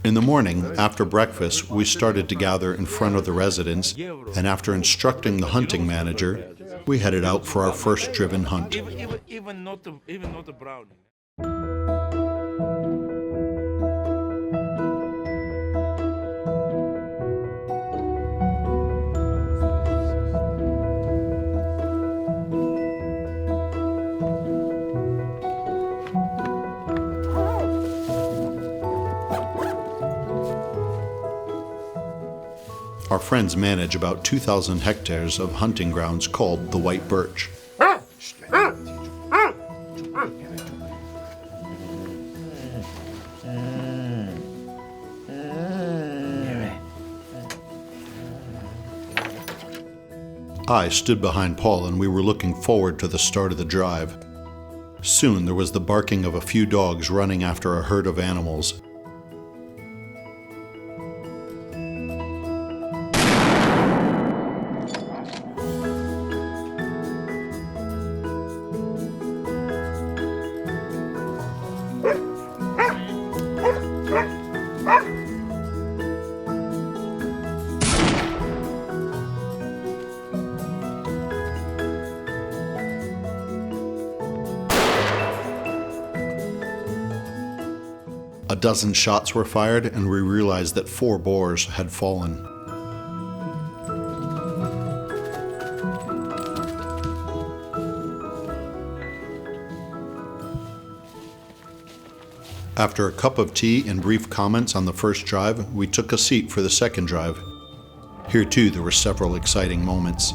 In the morning, after breakfast, we started to gather in front of the residence, and after instructing the hunting manager, we headed out for our first driven hunt. Even not a brownie. Our friends manage about 2,000 hectares of hunting grounds called the White Birch. I stood behind Paul and we were looking forward to the start of the drive. Soon there was the barking of a few dogs running after a herd of animals. A dozen shots were fired, and we realized that 4 boars had fallen. After a cup of tea and brief comments on the first drive, we took a seat for the second drive. Here too there were several exciting moments.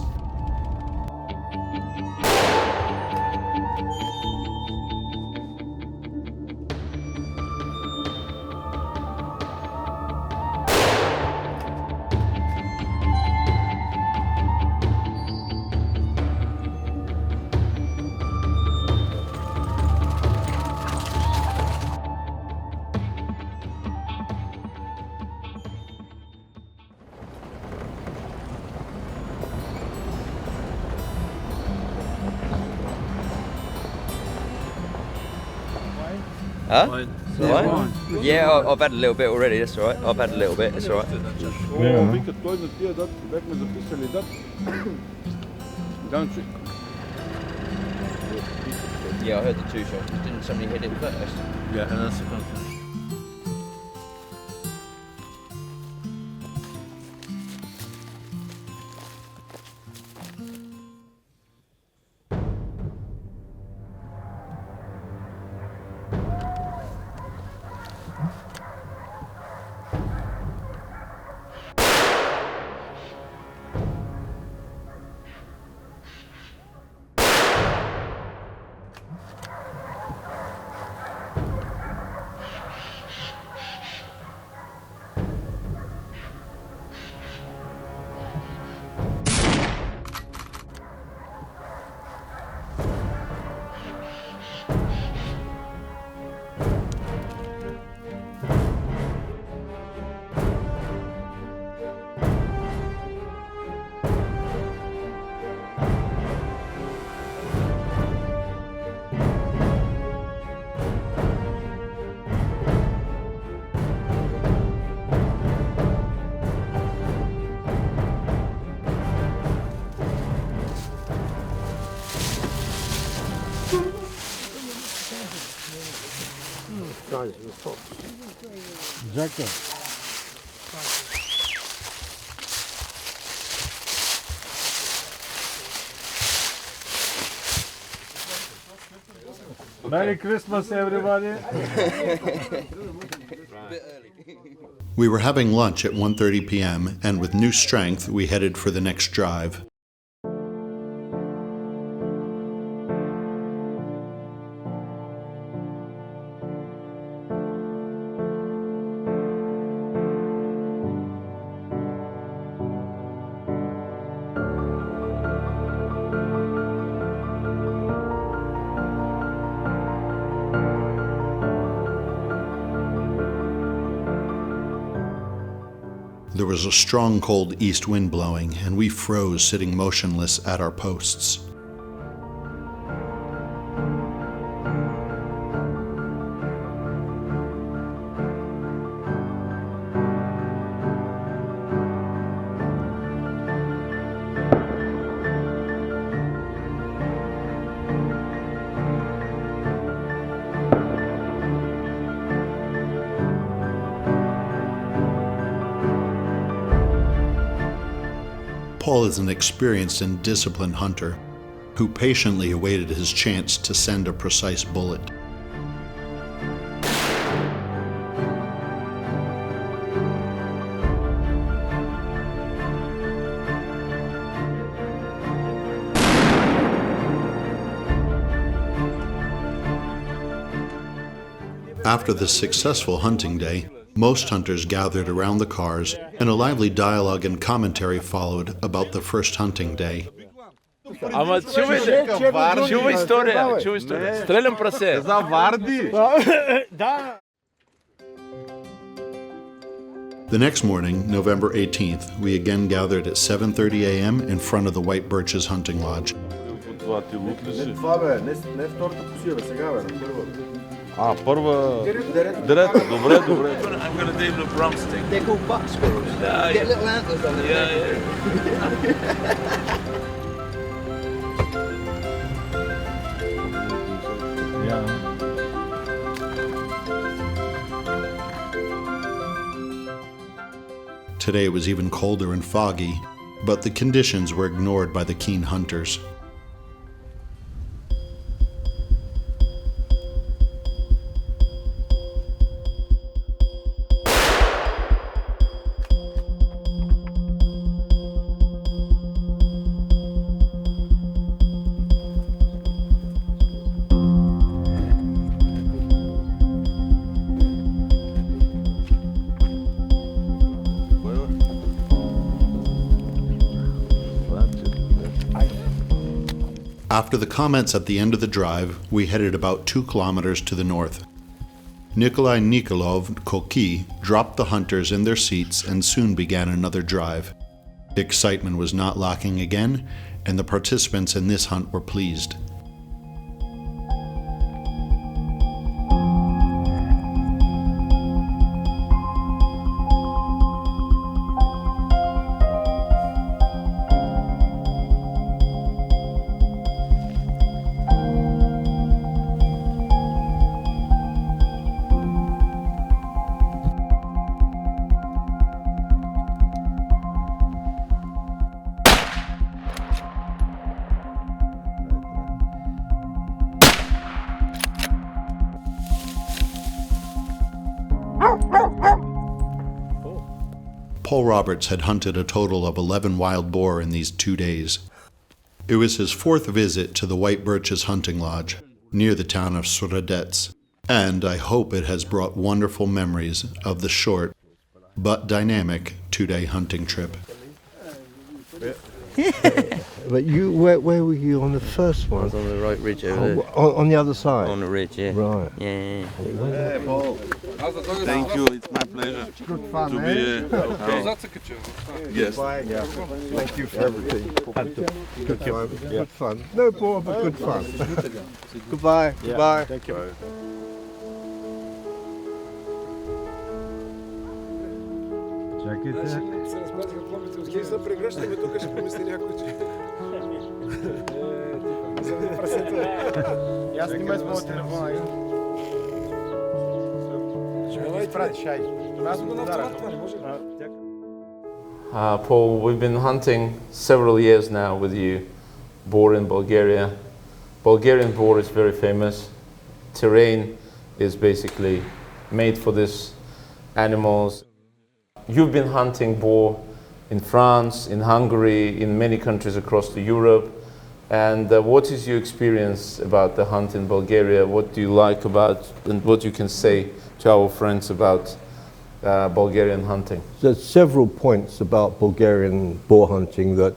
Huh? Right? Yeah, I've had a little bit already, that's alright. I've had a little bit, that's alright. Yeah, I heard the 2 shots. Didn't somebody hit it first? Yeah, that's the Merry Christmas, everybody. We were having lunch at 1:30 p.m. and with new strength we headed for the next drive. There was a strong cold east wind blowing, and we froze sitting motionless at our posts. Paul is an experienced and disciplined hunter who patiently awaited his chance to send a precise bullet. After the successful hunting day, most hunters gathered around the cars, and a lively dialogue and commentary followed about the first hunting day. Ама чува история. Стрелям прасе. За Варди. The next morning, November 18th, we again gathered at 7:30 a.m. in front of the White Birches hunting lodge. Това ти лук ли си? Това бе, не втората посия, бе, сега бе, на първа. Първа... Директ, добре. I'm gonna do the drumstick. They're called buck squirrels. Get little antlers on them. Today it was even colder and foggy, but the conditions were ignored by the keen hunters. After the comments at the end of the drive, we headed about 2 kilometers to the north. Nikolai Nikolov Koki dropped the hunters in their seats and soon began another drive. Excitement was not lacking again, and the participants in this hunt were pleased. Paul Roberts had hunted a total of 11 wild boar in these 2 days. It was his 4th visit to the White Birches hunting lodge, near the town of Suradets, and I hope it has brought wonderful memories of the short but dynamic 2-day hunting trip. But you, where were you on the first one? I was on the right ridge over there. On the other side? On the ridge, yeah. Right. Yeah. Hey, Paul. Thank you, it's my pleasure. Good fun, To man. be Yes. Yeah. Thank you for everything. Good time. Good fun. No bore, but good fun. Goodbye. Goodbye. Thank you. Чакайте. Се прегръщаме тук, ще помисли някой, че... Аз снимай с моят телефон. Ще изпратиш, айде. Аз го направя това, не може. Paul, we've been hunting several years now with you, boar in Bulgaria. Bulgarian boar is very famous. Terrain is basically made for this animals. You've been hunting boar in France, in Hungary, in many countries across Europe. And what is your experience about the hunt in Bulgaria? What do you like about, and what you can say to our friends about Bulgarian hunting? There's several points about Bulgarian boar hunting that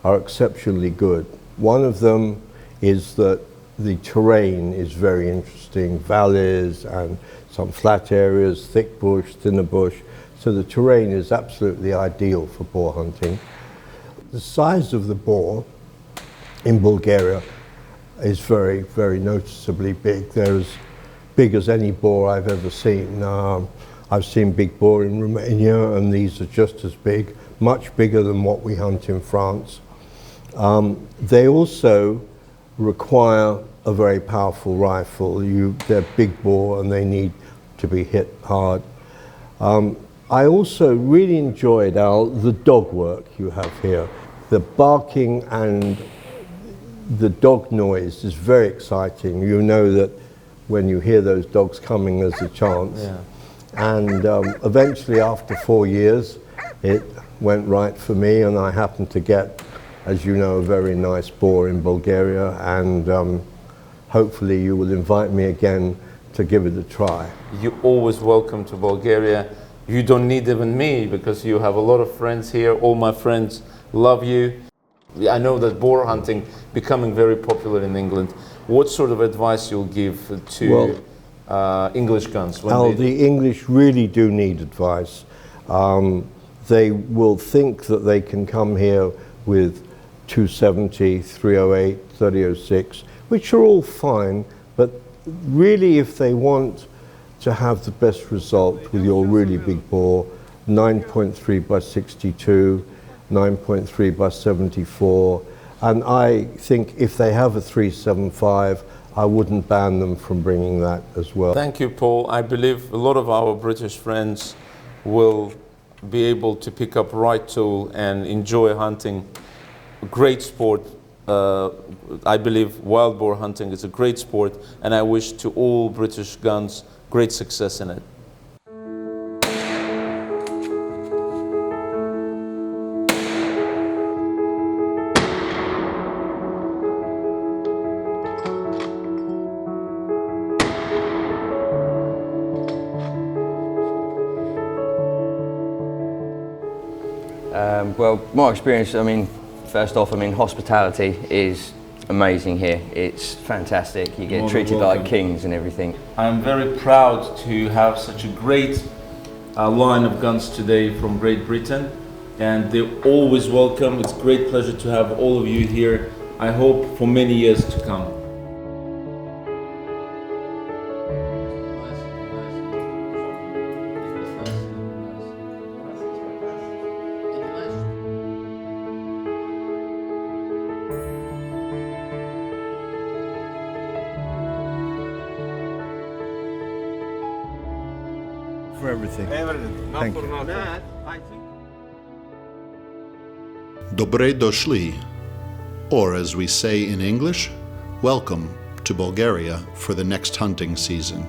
are exceptionally good. One of them is that the terrain is very interesting, valleys and some flat areas, thick bush, thinner bush. So the terrain is absolutely ideal for boar hunting. The size of the boar in Bulgaria is very, very noticeably big. They're as big as any boar I've ever seen. I've seen big boar in Romania, and these are just as big, much bigger than what we hunt in France. They also require a very powerful rifle. They're big boar and they need to be hit hard. I also really enjoyed, Al, the dog work you have here. the barking and the dog noise is very exciting. You know that when you hear those dogs coming, there's a chance. Yeah. And eventually, after 4 years, it went right for me, and I happened to get, as you know, a very nice boar in Bulgaria, and hopefully you will invite me again to give it a try. You're always welcome to Bulgaria. You don't need even me because you have a lot of friends here. All my friends love you. I know that boar hunting becoming very popular in England. What sort of advice you'll give to English guns? When The English really do need advice. They will think that they can come here with 270, 308, 3006, which are all fine, but really if they want to have the best result with your really big bore, 9.3 by 62, 9.3 by 74, and I think if they have a 375, I wouldn't ban them from bringing that as well. Thank you, Paul. I believe a lot of our British friends will be able to pick up right tool and enjoy hunting. Great sport. I believe wild boar hunting is a great sport, and I wish to all British guns great success in it. Well, my experience, I mean, first off, I mean, hospitality is amazing here. It's fantastic. You get treated like kings and everything. I'm very proud to have such a great line of guns today from Great Britain, and they're always welcome. It's a great pleasure to have all of you here. I hope for many years to come. For everything. Thank you. you. Dobre došli, or as we say in English, welcome to Bulgaria for the next hunting season.